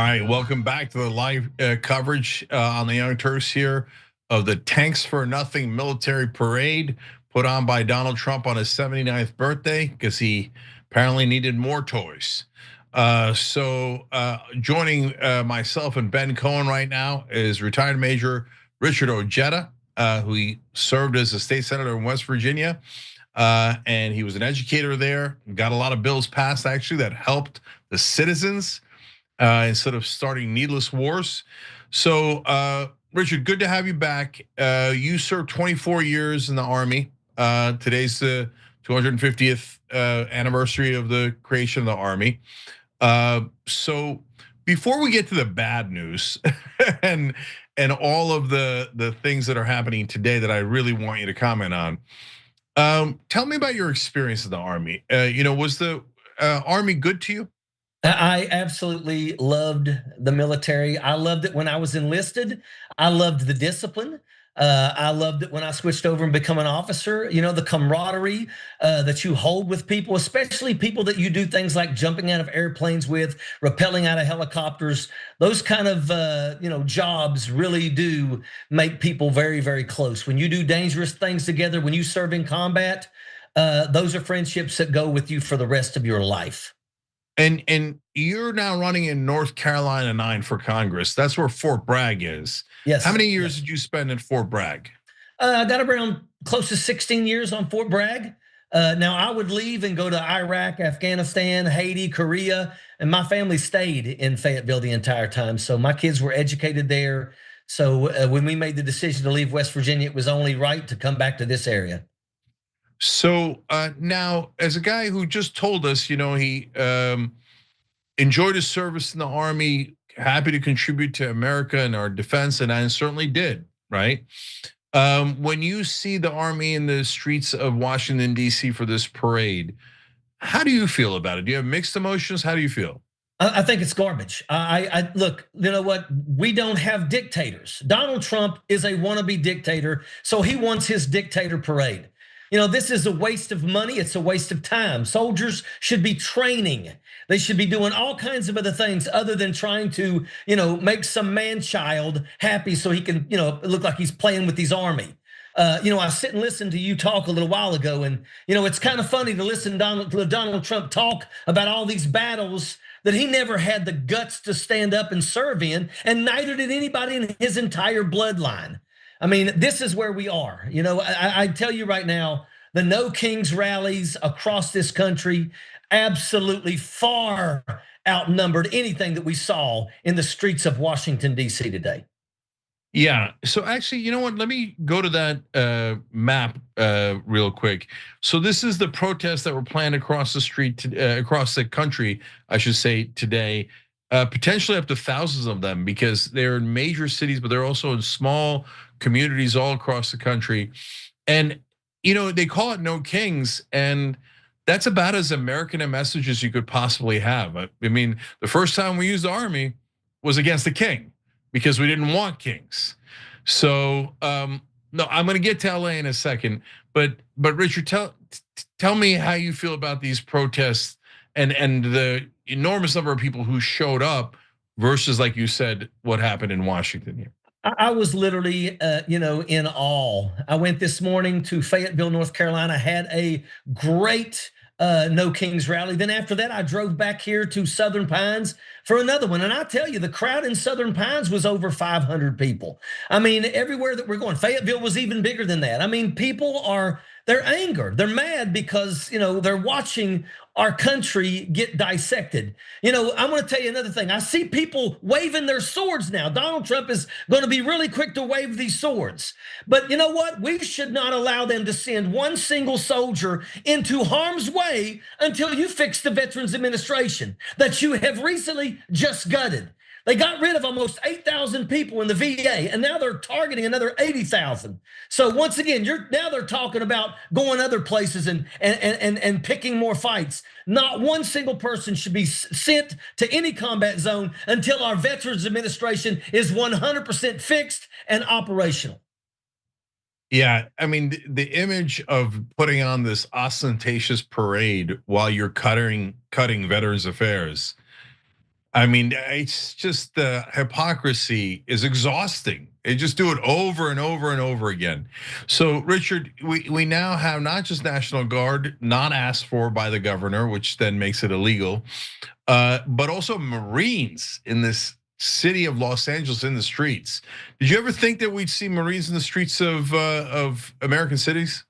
right, welcome back to the live coverage on the Young Turks here of the Tanks for Nothing military parade put on by Donald Trump on his 79th birthday because he apparently needed more toys. Joining myself and Ben Cohen right now is retired Major Richard Ojeda, who he served as a state senator in West Virginia. And he was an educator there, got a lot of bills passed actually that helped the citizens instead of starting needless wars. So, Richard, good to have you back. You served 24 years in the Army. Today's the 250th anniversary of the creation of the Army. So, before we get to the bad news and all of the things that are happening today that I really want you to comment on, tell me about your experience in the Army. Was the Army good to you? I absolutely loved the military. I loved it when I was enlisted. I loved the discipline. I loved it when I switched over and become an officer. You know, the camaraderie that you hold with people, especially people that you do things like jumping out of airplanes with, rappelling out of helicopters. Those kind of jobs really do make people very, very close. When you do dangerous things together, when you serve in combat, those are friendships that go with you for the rest of your life. And you're now running in North Carolina 9 for Congress. That's where Fort Bragg is. Yes. How many years yes. did you spend in Fort Bragg? I got around close to 16 years on Fort Bragg. Now I would leave and go to Iraq, Afghanistan, Haiti, Korea, and my family stayed in Fayetteville the entire time. So my kids were educated there. So when we made the decision to leave West Virginia, it was only right to come back to this area. So now, as a guy who just told us, he enjoyed his service in the Army, happy to contribute to America and our defense, and I certainly did, right? When you see the Army in the streets of Washington, D.C. for this parade, how do you feel about it? Do you have mixed emotions? How do you feel? I think it's garbage. I look, you know what? We don't have dictators. Donald Trump is a wannabe dictator, so he wants his dictator parade. You know, this is a waste of money. It's a waste of time. Soldiers should be training. They should be doing all kinds of other things other than trying to, make some man child happy so he can, look like he's playing with his army. I sit and listen to you talk a little while ago, and it's kind of funny to listen to Donald Trump talk about all these battles that he never had the guts to stand up and serve in, and neither did anybody in his entire bloodline. I mean, this is where we are. I tell you right now, the No Kings rallies across this country absolutely far outnumbered anything that we saw in the streets of Washington, D.C. today. Yeah, so actually, you know what? Let me go to that map real quick. So this is the protests that were planned across the street, across the country, I should say, today. Potentially up to thousands of them because they're in major cities, but they're also in small communities all across the country. And they call it No Kings, and that's about as American a message as you could possibly have. I mean, the first time we used the Army was against the king because we didn't want kings. So no, I'm going to get to LA in a second, but Richard, tell me how you feel about these protests and the enormous number of people who showed up versus, like you said, what happened in Washington here. I was literally, in awe. I went this morning to Fayetteville, North Carolina, had a great No Kings rally. Then after that, I drove back here to Southern Pines for another one. And I tell you, the crowd in Southern Pines was over 500 people. I mean, everywhere that we're going, Fayetteville was even bigger than that. I mean, they're angered. They're mad because, they're watching our country get dissected. I'm going to tell you another thing. I see people waving their swords now. Donald Trump is going to be really quick to wave these swords. But you know what? We should not allow them to send one single soldier into harm's way until you fix the Veterans Administration that you have recently just gutted. They got rid of almost 8,000 people in the VA, and now they're targeting another 80,000. So once again, now they're talking about going other places and picking more fights. Not one single person should be sent to any combat zone until our Veterans Administration is 100% fixed and operational. Yeah, I mean, the image of putting on this ostentatious parade while you're cutting Veterans Affairs. I mean, it's just the hypocrisy is exhausting. They just do it over and over and over again. So, Richard, we now have not just National Guard, not asked for by the governor, which then makes it illegal, but also Marines in this city of Los Angeles in the streets. Did you ever think that we'd see Marines in the streets of American cities?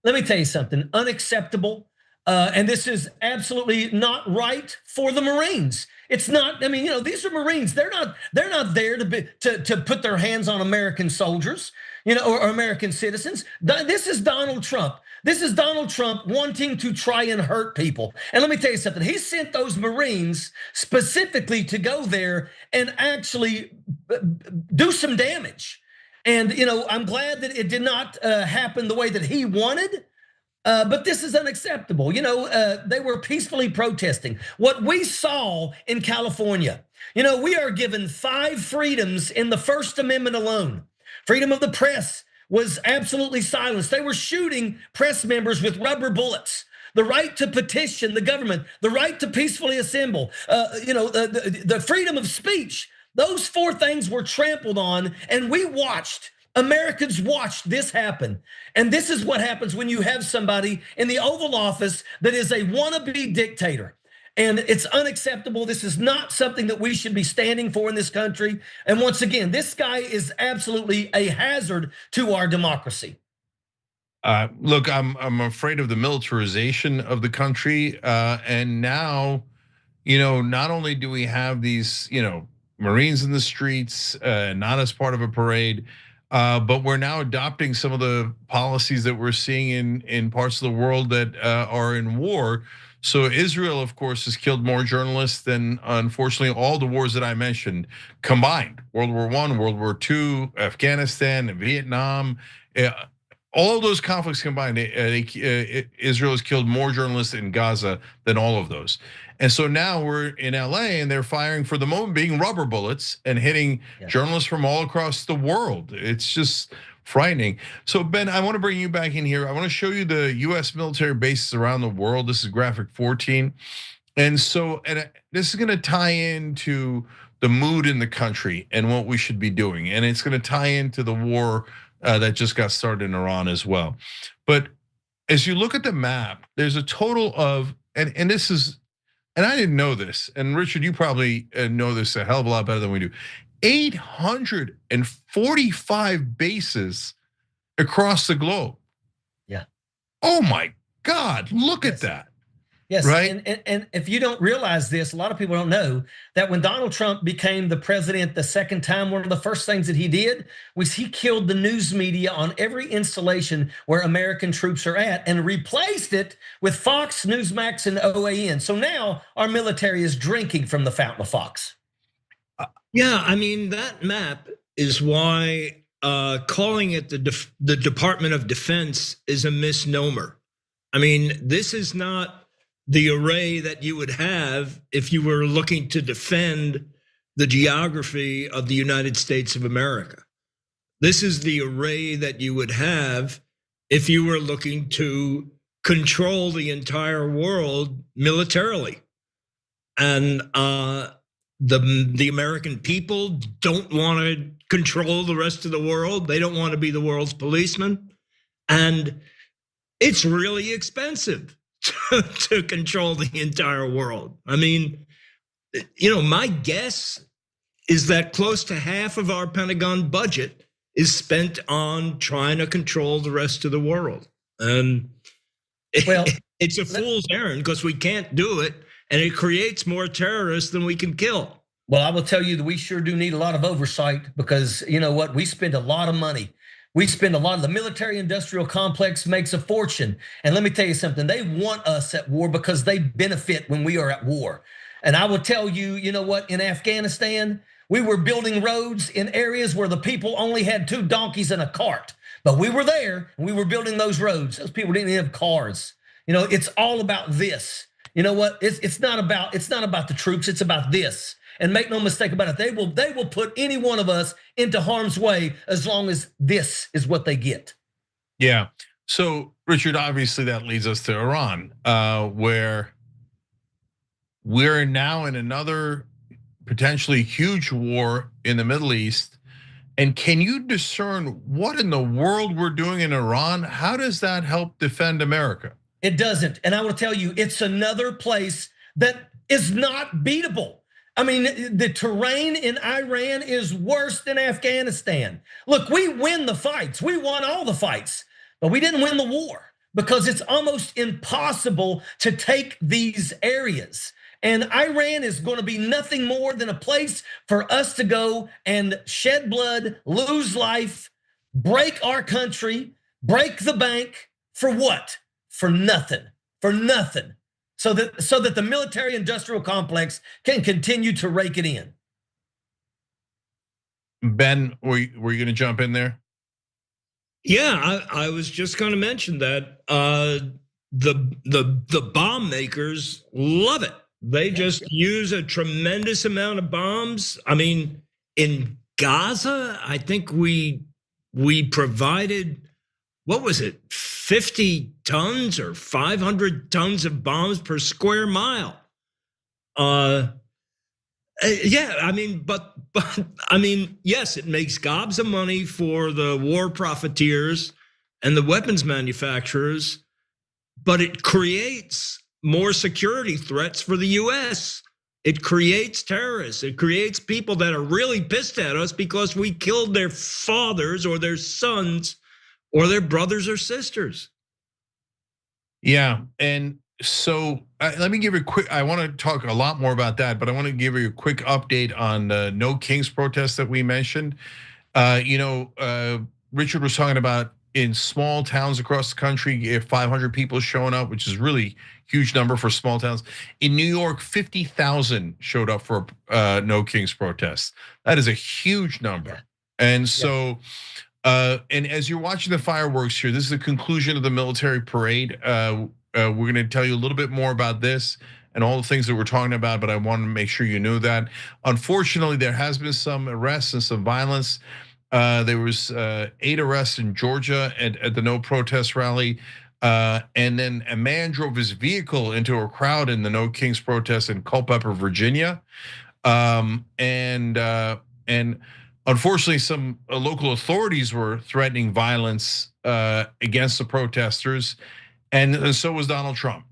Let me tell you something unacceptable. And this is absolutely not right for the Marines. It's not. I mean, these are Marines. They're not. They're not there to put their hands on American soldiers, or American citizens. This is Donald Trump. This is Donald Trump wanting to try and hurt people. And let me tell you something. He sent those Marines specifically to go there and actually do some damage. And I'm glad that it did not happen the way that he wanted. But this is unacceptable. They were peacefully protesting. What we saw in California, we are given 5 freedoms in the First Amendment alone. Freedom of the press was absolutely silenced. They were shooting press members with rubber bullets. The right to petition the government, the right to peacefully assemble, the freedom of speech. Those 4 things were trampled on, and we watched. Americans watched this happen. And this is what happens when you have somebody in the Oval Office that is a wannabe dictator. And it's unacceptable. This is not something that we should be standing for in this country. And once again, this guy is absolutely a hazard to our democracy. Look, I'm afraid of the militarization of the country, and now, not only do we have these, Marines in the streets, not as part of a parade. But we're now adopting some of the policies that we're seeing in parts of the world that are in war. So Israel, of course, has killed more journalists than, unfortunately, all the wars that I mentioned combined. World War I, World War II, Afghanistan, and Vietnam. All those conflicts combined, Israel has killed more journalists in Gaza than all of those. And so now we're in LA and they're firing, for the moment being, rubber bullets and hitting journalists from all across the world. It's just frightening. So Ben, I want to bring you back in here. I want to show you the US military bases around the world. This is graphic 14. And this is going to tie into the mood in the country and what we should be doing. And it's going to tie into the war that just got started in Iran as well. But as you look at the map, there's a total of, and this is, and I didn't know this, and Richard, you probably know this a hell of a lot better than we do, 845 bases across the globe. Yeah. Oh my God, look at that. Yes, right. And if you don't realize this, a lot of people don't know that when Donald Trump became the president the second time, one of the first things that he did was he killed the news media on every installation where American troops are at and replaced it with Fox, Newsmax, and OAN. So now our military is drinking from the fountain of Fox. Yeah, I mean, that map is why calling it the Department of Defense is a misnomer. I mean, this is not the array that you would have if you were looking to defend the geography of the United States of America. This is the array that you would have if you were looking to control the entire world militarily. And the American people don't want to control the rest of the world. They don't want to be the world's policeman. And it's really expensive to control the entire world. I mean, my guess is that close to half of our Pentagon budget is spent on trying to control the rest of the world. And it's a fool's errand because we can't do it, and it creates more terrorists than we can kill. Well, I will tell you that we sure do need a lot of oversight because you know what? We spend a lot of money. We spend a lot of the military industrial complex makes a fortune. And let me tell you something, they want us at war because they benefit when we are at war. And I will tell you, you know what, in Afghanistan, we were building roads in areas where the people only had 2 donkeys and a cart. But we were there and we were building those roads. Those people didn't have cars. It's all about this. You know what? It's not about the troops, it's about this. And make no mistake about it, they will put any one of us into harm's way as long as this is what they get. Yeah. So Richard, obviously that leads us to Iran, where we're now in another, potentially huge war in the Middle East. And can you discern what in the world we're doing in Iran? How does that help defend America? It doesn't. And I will tell you, it's another place that is not beatable. I mean, the terrain in Iran is worse than Afghanistan. Look, we win the fights. We won all the fights, but we didn't win the war because it's almost impossible to take these areas. And Iran is going to be nothing more than a place for us to go and shed blood, lose life, break our country, break the bank for what? For nothing, for nothing. So that the military industrial complex can continue to rake it in. Ben, were you going to jump in there? Yeah, I was just going to mention that the bomb makers love it. They just use a tremendous amount of bombs. I mean, in Gaza, I think we provided, what was it, 50 tons or 500 tons of bombs per square mile. Yeah, I mean, but I mean, yes, it makes gobs of money for the war profiteers and the weapons manufacturers, but it creates more security threats for the US. It creates terrorists. It creates people that are really pissed at us because we killed their fathers or their sons or their brothers or sisters. Yeah, and so let me give you a quick, I want to talk a lot more about that, but I want to give you a quick update on the No Kings protest that we mentioned. Richard was talking about in small towns across the country, if 500 people showing up, which is really huge number for small towns. In New York, 50,000 showed up for No Kings protest. That is a huge number. And so, and as you're watching the fireworks here, this is the conclusion of the military parade. We're going to tell you a little bit more about this and all the things that we're talking about, but I want to make sure you knew that. Unfortunately, there has been some arrests and some violence. There was 8 arrests in Georgia at the No Protest rally. And then a man drove his vehicle into a crowd in the No Kings protest in Culpeper, Virginia. And unfortunately, some local authorities were threatening violence against the protesters, and so was Donald Trump.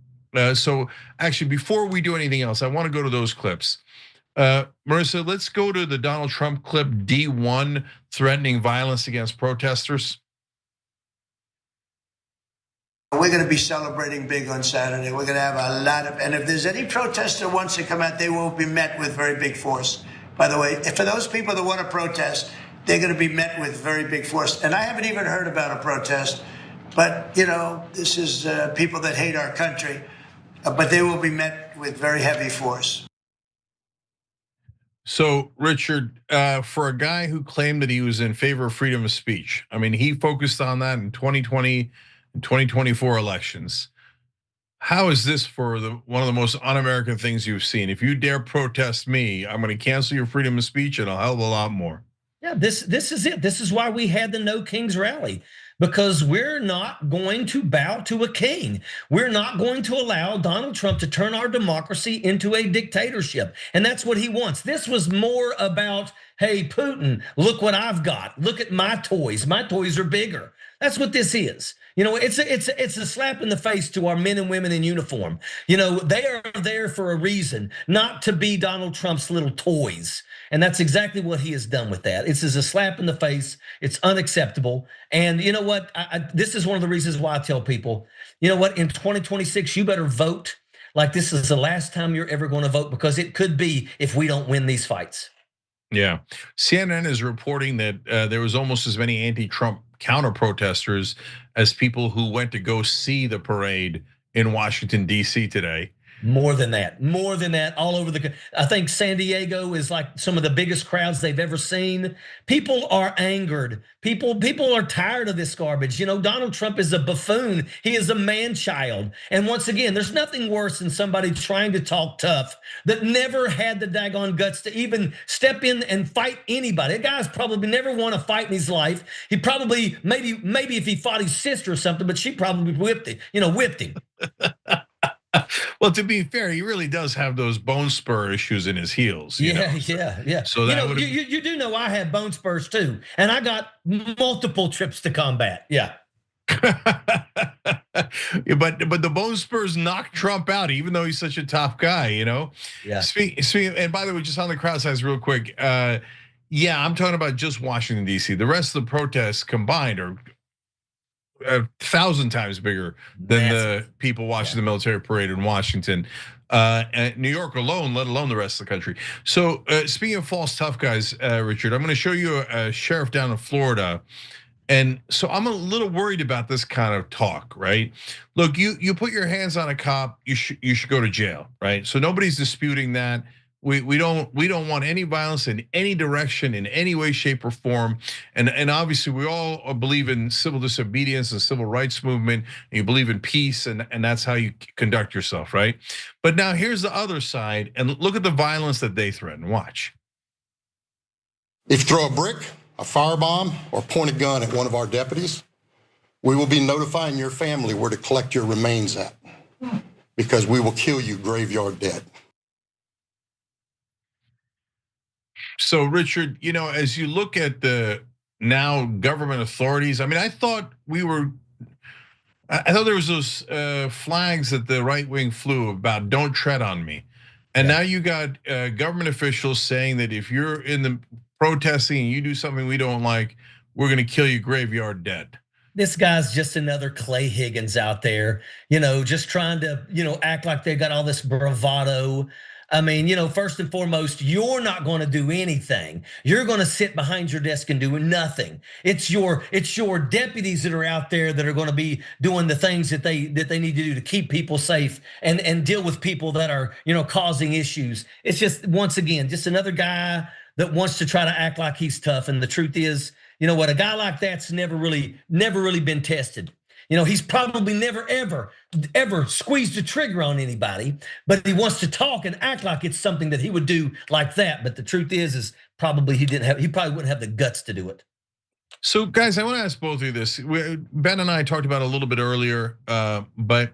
So actually, before we do anything else, I want to go to those clips. Marissa, let's go to the Donald Trump clip, D1, threatening violence against protesters. We're going to be celebrating big on Saturday. We're going to have a lot of, and if there's any protester who wants to come out, they will be met with very big force. By the way, for those people that want to protest, they're going to be met with very big force. And I haven't even heard about a protest, but this is people that hate our country, but they will be met with very heavy force. So, Richard, for a guy who claimed that he was in favor of freedom of speech, I mean, he focused on that in 2020 and 2024 elections. How is this for one of the most un-American things you've seen? If you dare protest me, I'm going to cancel your freedom of speech and a hell of a lot more. Yeah, this is it. This is why we had the No Kings rally, because we're not going to bow to a king. We're not going to allow Donald Trump to turn our democracy into a dictatorship. And that's what he wants. This was more about, hey, Putin, look what I've got. Look at my toys. My toys are bigger. That's what this is. It's a slap in the face to our men and women in uniform. They are there for a reason, not to be Donald Trump's little toys. And that's exactly what he has done with that. It's a slap in the face. It's unacceptable. And you know what? This is one of the reasons why I tell people, you know what? In 2026, you better vote like this is the last time you're ever going to vote, because it could be if we don't win these fights. Yeah, CNN is reporting that there was almost as many anti-Trump counter protesters as people who went to go see the parade in Washington, D.C. today. More than that, all over I think San Diego is like some of the biggest crowds they've ever seen. People are angered. People are tired of this garbage. Donald Trump is a buffoon. He is a man-child. And once again, there's nothing worse than somebody trying to talk tough that never had the daggone guts to even step in and fight anybody. That guy's probably never won a fight in his life. He probably, maybe if he fought his sister or something, but she probably whipped him. Well, to be fair, he really does have those bone spur issues in his heels. Yeah. So that would you do know I have bone spurs too, and I got multiple trips to combat. Yeah. Yeah, but the bone spurs knocked Trump out, even though he's such a tough guy. Yeah. Speaking, and by the way, just on the crowd size, real quick. Yeah, I'm talking about just Washington D.C. The rest of the protests combined are 1,000 times bigger than the people watching the military parade in Washington, and New York alone, let alone the rest of the country. So speaking of false tough guys, Richard, I'm going to show you a sheriff down in Florida. And so I'm a little worried about this kind of talk, right? Look, you put your hands on a cop, you should go to jail, right? So nobody's disputing that. We don't want any violence in any direction, in any way, shape, or form. And obviously we all believe in civil disobedience and civil rights movement, and you believe in peace, and that's how you conduct yourself, right? But now here's the other side, and look at the violence that they threaten. Watch. If you throw a brick, a firebomb, or point a gun at one of our deputies, we will be notifying your family where to collect your remains at, because we will kill you graveyard dead. So Richard, as you look at the now government authorities, I mean, I thought there was those flags that the right wing flew about "Don't tread on me," and now you got government officials saying that if you're in the protesting and you do something we don't like, we're going to kill you graveyard dead. This guy's just another Clay Higgins out there, just trying to, act like they got all this bravado. I mean, first and foremost, you're not going to do anything. You're going to sit behind your desk and do nothing. It's your deputies that are out there that are going to be doing the things that they need to do to keep people safe and deal with people that are, causing issues. It's just, once again, just another guy that wants to try to act like he's tough. And the truth is, a guy like that's never really been tested. He's probably never ever squeezed a trigger on anybody, but he wants to talk and act like it's something that he would do like that. But the truth is probably he probably wouldn't have the guts to do it. So guys, I want to ask both of you this. Ben and I talked about it a little bit earlier, but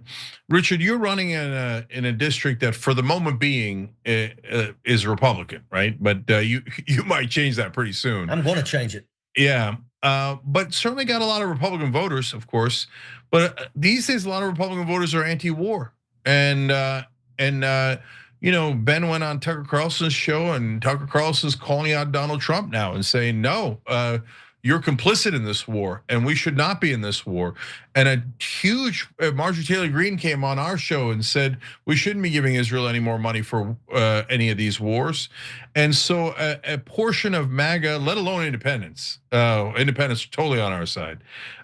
Richard, you're running in a district that for the moment being is Republican, right? But you might change that pretty soon. I'm going to change it. Yeah, but certainly got a lot of Republican voters, of course. But these days, a lot of Republican voters are anti-war, and Ben went on Tucker Carlson's show, and Tucker Carlson's calling out Donald Trump now and saying, no, you're complicit in this war, and we should not be in this war. And a huge Marjorie Taylor Greene came on our show and said we shouldn't be giving Israel any more money for any of these wars. And so a portion of MAGA, let alone independents totally on our side,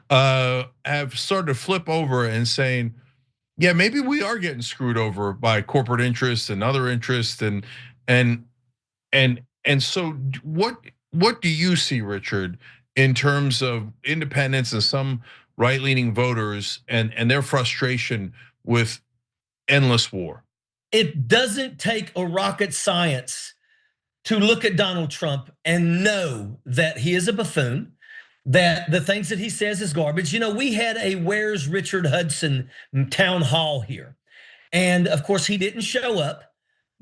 have started to flip over and saying, yeah, maybe we are getting screwed over by corporate interests and other interests, and so what do you see, Richard, in terms of independents and some right-leaning voters and their frustration with endless war? It doesn't take a rocket science to look at Donald Trump and know that he is a buffoon, that the things that he says is garbage. We had a Where's Richard Hudson town hall here, and of course he didn't show up.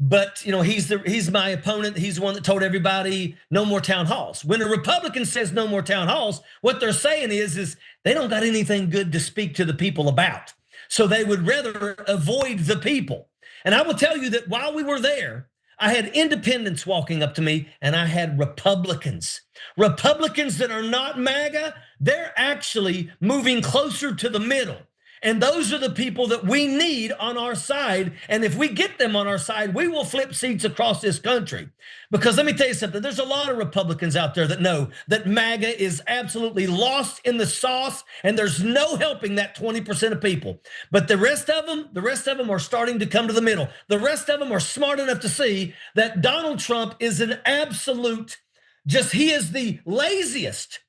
But he's my opponent. He's the one that told everybody no more town halls. When a Republican says no more town halls, what they're saying is they don't got anything good to speak to the people about. So they would rather avoid the people. And I will tell you that while we were there, I had independents walking up to me, and I had Republicans that are not MAGA. They're actually moving closer to the middle. And those are the people that we need on our side. And if we get them on our side, we will flip seats across this country. Because let me tell you something, there's a lot of Republicans out there that know that MAGA is absolutely lost in the sauce, and there's no helping that 20% of people. But the rest of them are starting to come to the middle. The rest of them are smart enough to see that Donald Trump is an absolute, he is the laziest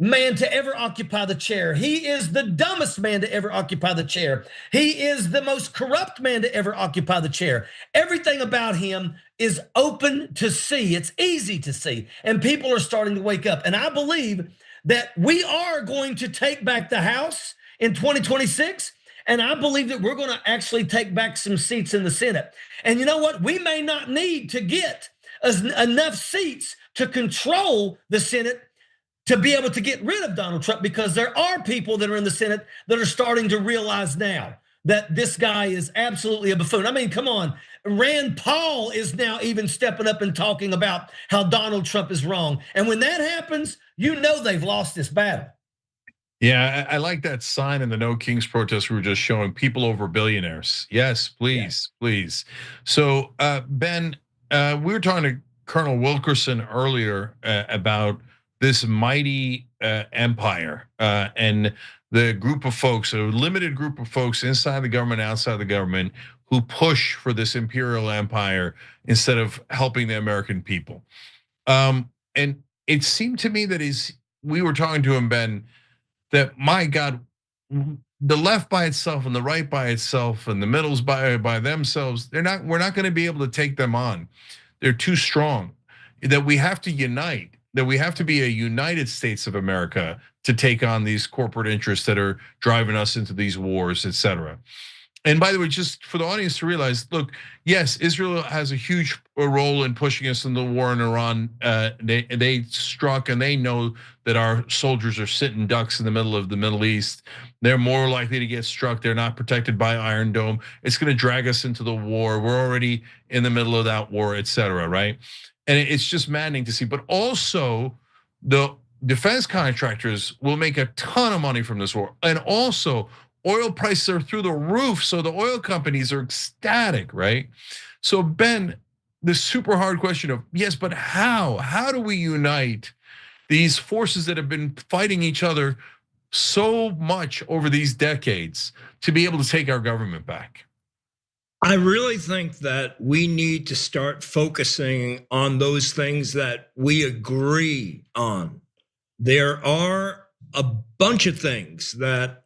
man to ever occupy the chair. He is the dumbest man to ever occupy the chair. He is the most corrupt man to ever occupy the chair. Everything about him is open to see. It's easy to see. And people are starting to wake up. And I believe that we are going to take back the House in 2026. And I believe that we're going to actually take back some seats in the Senate. And you know what? We may not need to get enough seats to control the Senate to be able to get rid of Donald Trump, because there are people that are in the Senate that are starting to realize now that this guy is absolutely a buffoon. I mean, come on. Rand Paul is now even stepping up and talking about how Donald Trump is wrong. And when that happens, you know they've lost this battle. Yeah, I like that sign in the No Kings protest we were just showing, people over billionaires. Yes, please, please. So Ben, we were talking to Colonel Wilkerson earlier about this mighty empire and the group of folks, a limited group of folks inside the government, outside the government, who push for this imperial empire instead of helping the American people. And it seemed to me that we were talking to him, Ben, that my God, the left by itself and the right by itself and the middles by themselves, we're not going to be able to take them on. They're too strong. That we have to unite, that we have to be a United States of America to take on these corporate interests that are driving us into these wars, et cetera. And by the way, just for the audience to realize, look, yes, Israel has a huge role in pushing us in the war in Iran. They struck, and they know that our soldiers are sitting ducks in the middle of the Middle East. They're more likely to get struck. They're not protected by Iron Dome. It's going to drag us into the war. We're already in the middle of that war, et cetera, right? And it's just maddening to see. But also, the defense contractors will make a ton of money from this war, and also, oil prices are through the roof, so the oil companies are ecstatic, right? So Ben, the super hard question of, yes, but how? How do we unite these forces that have been fighting each other so much over these decades to be able to take our government back? I really think that we need to start focusing on those things that we agree on. There are a bunch of things that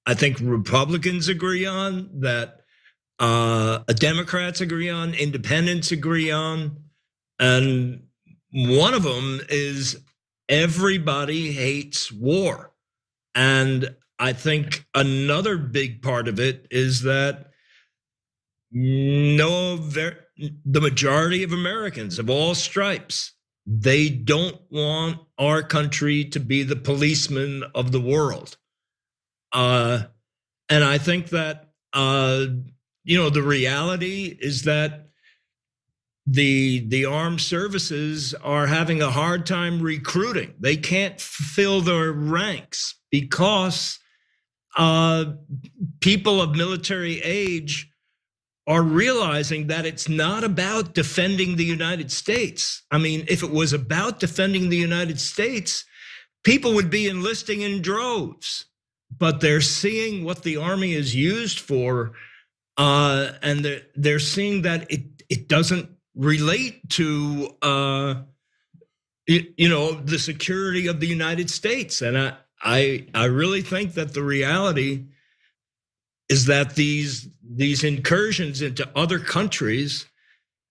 I think Republicans agree on, that Democrats agree on, independents agree on. And one of them is everybody hates war. And I think another big part of it is that the majority of Americans of all stripes, they don't want our country to be the policeman of the world. And I think that, the reality is that the armed services are having a hard time recruiting. They can't fill their ranks because people of military age are realizing that it's not about defending the United States. I mean, if it was about defending the United States, people would be enlisting in droves. But they're seeing what the army is used for, and they're seeing that it doesn't relate to the security of the United States. And I really think that the reality is that these incursions into other countries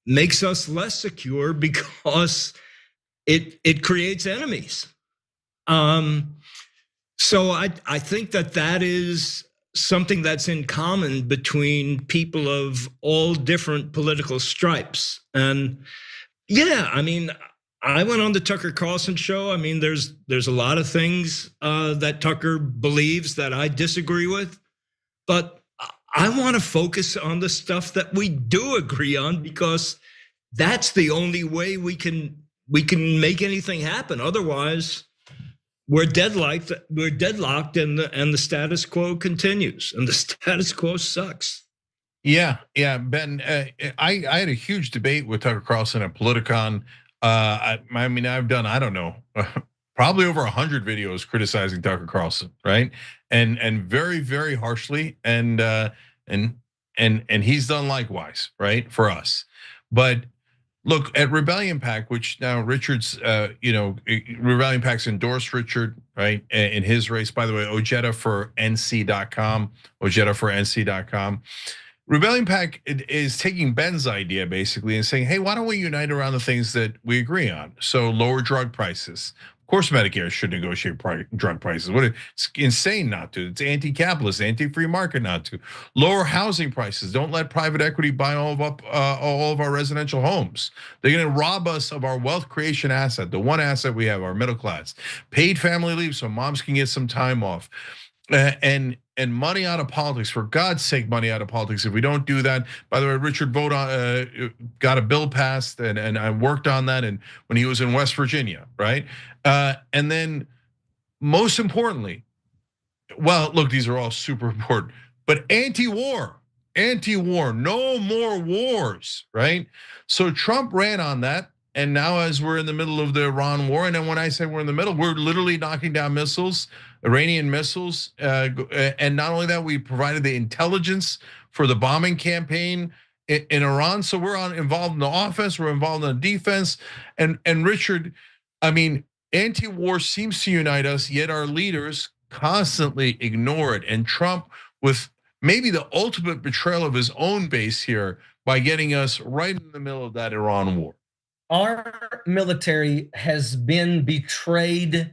makes us less secure because it creates enemies. So I think that is something that's in common between people of all different political stripes. And yeah, I mean, I went on the Tucker Carlson show. I mean, there's a lot of things that Tucker believes that I disagree with, but I want to focus on the stuff that we do agree on, because that's the only way we can make anything happen. Otherwise, we're deadlocked, and the status quo continues, and the status quo sucks. Yeah, Ben, I had a huge debate with Tucker Carlson at Politicon. I mean, I've done, I don't know, probably over 100 videos criticizing Tucker Carlson, right? And very, very harshly, and he's done likewise, right, for us. But look at Rebellion PAC, which now Richard's, Rebellion PAC's endorsed Richard, right, in his race. By the way, Ojeda for NC.com, Ojeda for NC.com. Rebellion PAC is taking Ben's idea basically and saying, hey, why don't we unite around the things that we agree on? So lower drug prices. Of course, Medicare should negotiate drug prices. It's insane not to. It's anti-capitalist, anti-free market not to. Lower housing prices. Don't let private equity buy all of our residential homes. They're going to rob us of our wealth creation asset, the one asset we have, our middle class. Paid family leave so moms can get some time off. And money out of politics, for God's sake, money out of politics. If we don't do that, by the way, Richard got a bill passed, and I worked on that, and when he was in West Virginia, right? And then, most importantly, well, look, these are all super important, but anti-war, no more wars, right? So Trump ran on that. And now, as we're in the middle of the Iran war, and then when I say we're in the middle, we're literally knocking down missiles, Iranian missiles. And not only that, we provided the intelligence for the bombing campaign in Iran. So we're involved in the offense, we're involved in the defense. And Richard, I mean, anti-war seems to unite us, yet our leaders constantly ignore it. And Trump, with maybe the ultimate betrayal of his own base here, by getting us right in the middle of that Iran war. Our military has been betrayed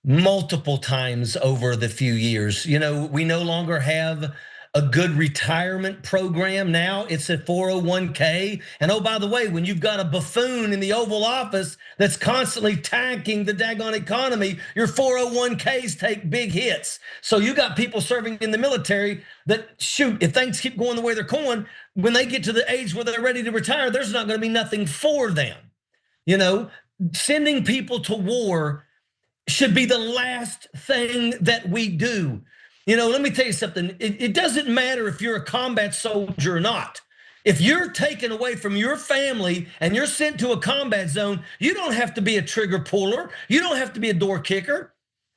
multiple times over the few years. You know, we no longer have a good retirement program now. It's a 401k. And oh, by the way, when you've got a buffoon in the Oval Office that's constantly tanking the daggone economy, your 401ks take big hits. So you got people serving in the military that, shoot, if things keep going the way they're going, when they get to the age where they're ready to retire, there's not going to be nothing for them. You know, sending people to war should be the last thing that we do. You know, let me tell you something. It doesn't matter if you're a combat soldier or not. If you're taken away from your family and you're sent to a combat zone, you don't have to be a trigger puller. You don't have to be a door kicker.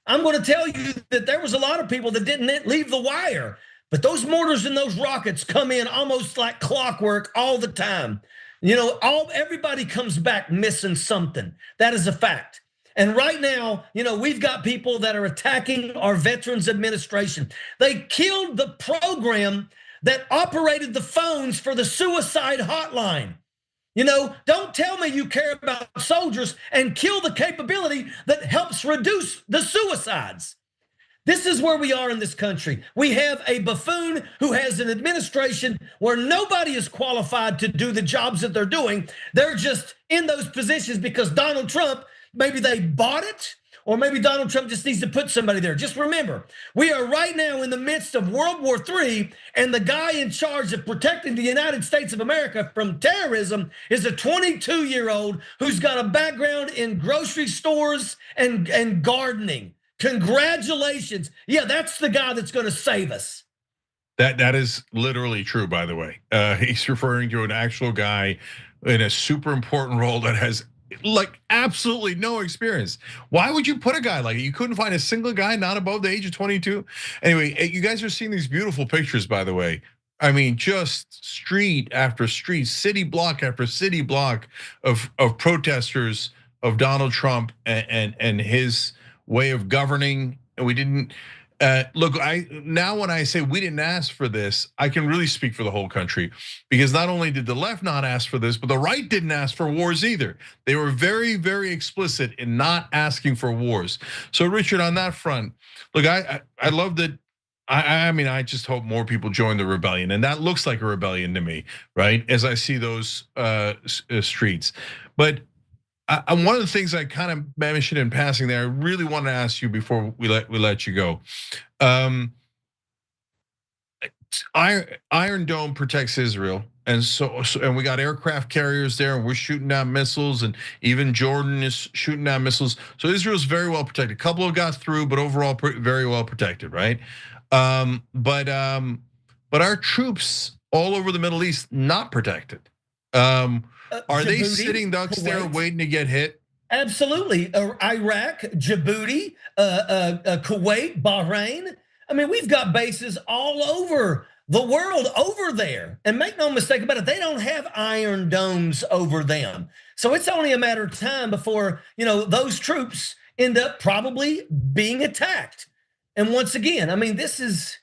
I'm going to tell you that there was a lot of people that didn't leave the wire, but those mortars and those rockets come in almost like clockwork all the time. You know, everybody comes back missing something. That is a fact. And right now, you know, we've got people that are attacking our Veterans Administration. They killed the program that operated the phones for the suicide hotline. You know, don't tell me you care about soldiers and kill the capability that helps reduce the suicides. This is where we are in this country. We have a buffoon who has an administration where nobody is qualified to do the jobs that they're doing. They're just in those positions because Donald Trump, maybe they bought it, or maybe Donald Trump just needs to put somebody there. Just remember, we are right now in the midst of World War III, and the guy in charge of protecting the United States of America from terrorism is a 22-year-old who's got a background in grocery stores and gardening. Congratulations. Yeah, that's the guy that's going to save us. That is literally true, by the way. He's referring to an actual guy in a super important role that has like absolutely no experience. Why would you put a guy like it? You couldn't find a single guy not above the age of 22. Anyway, you guys are seeing these beautiful pictures, by the way. I mean, just street after street, city block after city block of protesters of Donald Trump and his way of governing. And we didn't look. Now when I say we didn't ask for this, I can really speak for the whole country, because not only did the left not ask for this, but the right didn't ask for wars either. They were very, very explicit in not asking for wars. So Richard, on that front, look, I love that. I mean, I just hope more people join the rebellion, and that looks like a rebellion to me, right? As I see those streets, but. One of the things I kind of mentioned in passing there, I really want to ask you before we let you go. Iron Dome protects Israel, and and we got aircraft carriers there, and we're shooting down missiles, and even Jordan is shooting down missiles. So Israel's very well protected. A couple have got through, but overall very well protected, right? But our troops all over the Middle East not protected. Are Djibouti, they sitting ducks Kuwait, there waiting to get hit? Absolutely. Iraq, Djibouti, Kuwait, Bahrain. I mean, we've got bases all over the world over there. And make no mistake about it, they don't have iron domes over them. So it's only a matter of time before, you know, those troops end up probably being attacked. And once again, I mean, this is,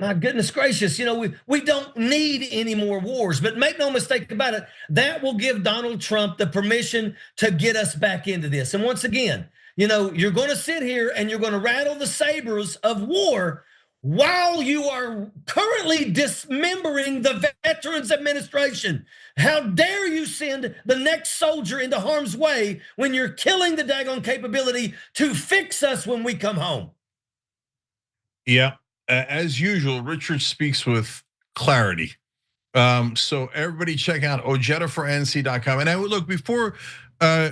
my goodness gracious, you know, we don't need any more wars, but make no mistake about it, that will give Donald Trump the permission to get us back into this. And once again, You're going to sit here and you're going to rattle the sabers of war while you are currently dismembering the Veterans Administration. How dare you send the next soldier into harm's way when you're killing the daggone capability to fix us when we come home? Yeah, as usual, Richard speaks with clarity. So everybody check out OjedaForNC.com. And I would look before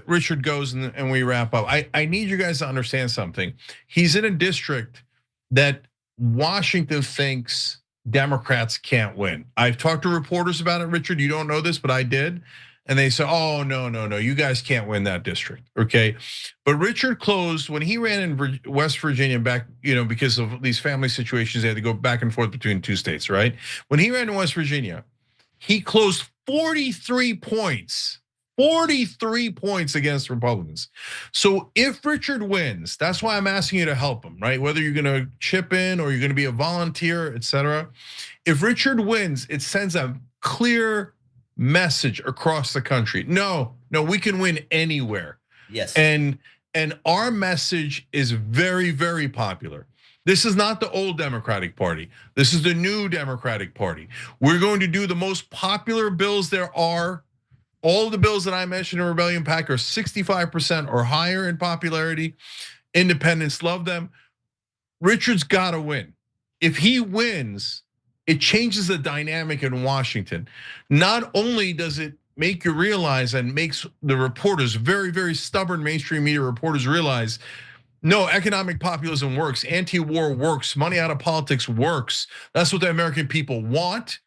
Richard goes and we wrap up. I need you guys to understand something. He's in a district that Washington thinks Democrats can't win. I've talked to reporters about it, Richard. You don't know this, but I did. And they say, oh, no, you guys can't win that district, okay? But Richard closed, when he ran in West Virginia back, because of these family situations, they had to go back and forth between two states, right? When he ran in West Virginia, he closed 43 points. 43 points against Republicans. So if Richard wins, that's why I'm asking you to help him, right? Whether you're gonna chip in or you're gonna be a volunteer, etc. If Richard wins, it sends a clear message across the country. No, we can win anywhere. Yes. And our message is very, very popular. This is not the old Democratic Party. This is the new Democratic Party. We're going to do the most popular bills there are. All the bills that I mentioned in Rebellion PAC are 65% or higher in popularity. Independents love them. Richard's got to win. If he wins, it changes the dynamic in Washington. Not only does it make you realize and makes the reporters, very, very stubborn mainstream media reporters realize, no, economic populism works, anti-war works, money out of politics works. That's what the American people want.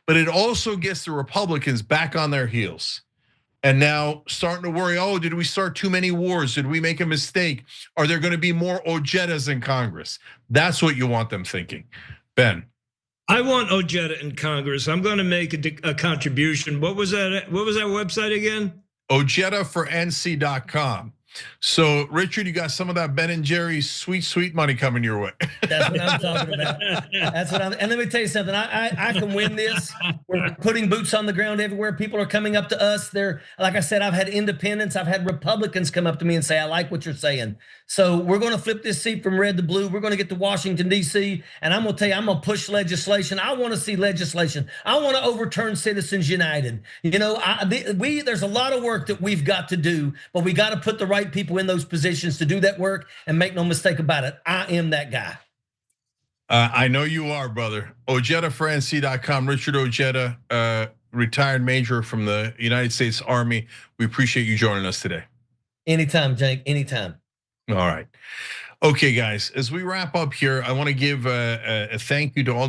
But it also gets the Republicans back on their heels. And now starting to worry, oh, did we start too many wars? Did we make a mistake? Are there going to be more Ojedas in Congress? That's what you want them thinking. Ben. I want Ojeda in Congress. I'm going to make a contribution. What was that website again? OjedaForNC.com. So, Richard, you got some of that Ben and Jerry's sweet money coming your way. That's what I'm talking about. And let me tell you something. I can win this. We're putting boots on the ground everywhere. People are coming up to us. They're, like I said, I've had independents, I've had Republicans come up to me and say, I like what you're saying. So we're going to flip this seat from red to blue. We're going to get to Washington, D.C. And I'm going to tell you, I'm going to push legislation. I want to see legislation. I want to overturn Citizens United. There's a lot of work that we've got to do, but we got to put the right people in those positions to do that work, and make no mistake about it, I am that guy. I know you are, brother. OjedaForNC.com. Richard Ojeda, retired major from the United States Army. We appreciate you joining us today. Anytime, Cenk, anytime. All right. Okay, guys, as we wrap up here, I want to give a thank you to all